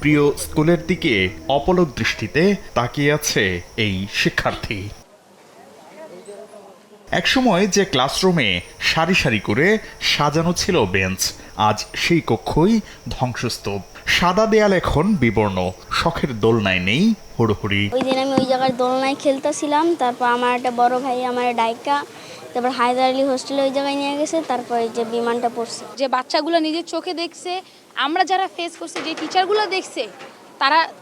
প্রিয় স্কুলের দিকে অপলক দৃষ্টিতে তাকিয়ে আছে এই শিক্ষার্থী। একসময় যে ক্লাসরুমে সারি সারি করে সাজানো ছিল বেঞ্চ, আজ সেই কক্ষই ধ্বংসস্তূপ। সাদা দেয়াল এখন বিবর্ণ, শখের দোলনায় নেই হুড়োহুড়ি। ওই দিন আমি ওই জায়গায় দোলনায় খেলতেছিলাম, তারপর আমার একটা বড় ভাই আমার ডাইকা তারপর হায়দার আলী হোস্টেলে ওই জায়গায় নিয়ে গেছে, তারপরে যে বিমানটা পড়ছে। যে বাচ্চাগুলো নিজের চোখে দেখছে, আমরা যারা ফেস করছি, যে টিচারগুলো দেখছে,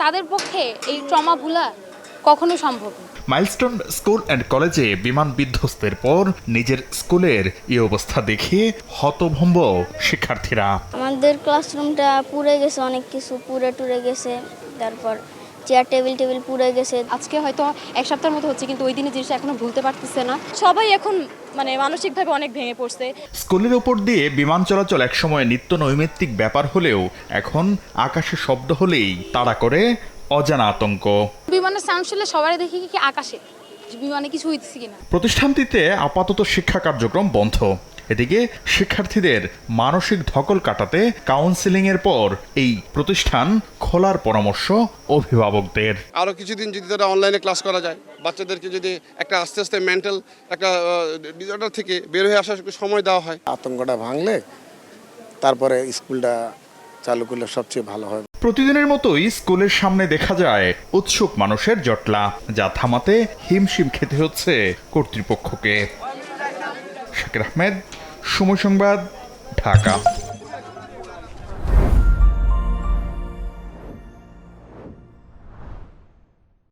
তাদের পক্ষে এই ট্রমা ভুলা কখনো সম্ভব না। মাইলস্টোন স্কুল অ্যান্ড কলেজে বিমান বিধ্বস্তের পর নিজের স্কুলের এই অবস্থা দেখে হতভম্ব শিক্ষার্থীরা। আমাদের ক্লাসরুমটা পুড়ে গেছে, অনেক কিছু পুড়ে টুরে গেছে, তারপর চেয়ার টেবিল পুড়ে গেছে। আজকে হয়তো এক সপ্তাহের মতো হচ্ছে, কিন্তু ওই দিনের জিনিসটা এখনো ভুলতে পারতেছে না। সবাই এখন মানসিকভাবে অনেক ভেঙে পড়ছে। স্কুলের উপর দিয়ে বিমান চলাচল একসময় নিত্য নৈমিত্তিক ব্যাপার হলেও এখন আকাশে শব্দ হলেই তাড়া করে অজানা আতঙ্ক। বিমানের সাউন্ড শুনলে সবাই দেখি কি আকাশে বিমানে কিছু হইতেছে কিনা। প্রতিষ্ঠানটিতে আপাতত শিক্ষা কার্যক্রম বন্ধ। এদিকে শিক্ষার্থীদের মানসিক ধকল কাটাতে কাউন্সেলিং এর পর এই প্রতিষ্ঠান খোলার পরামর্শ অভিভাবকদের। আরও কিছুদিন যদি তারা অনলাইনে ক্লাস করা যায়, বাচ্চাদেরকে যদি একটা আস্তে আস্তে মেন্টাল একটা ডিসঅর্ডার থেকে বের হয়ে আসার সময় দেওয়া হয়, আতঙ্কটা ভাঙলে তারপরে স্কুলটা চালু করলে সবচেয়ে ভালো হয়। প্রতিদিনের মতোই স্কুলের সামনে দেখা যায় উৎসুক মানুষের জটলা, যা থামাতে হিমশিম খেতে হচ্ছে কর্তৃপক্ষকে। শাকির আহমেদ, সময় সংবাদ, ঢাকা।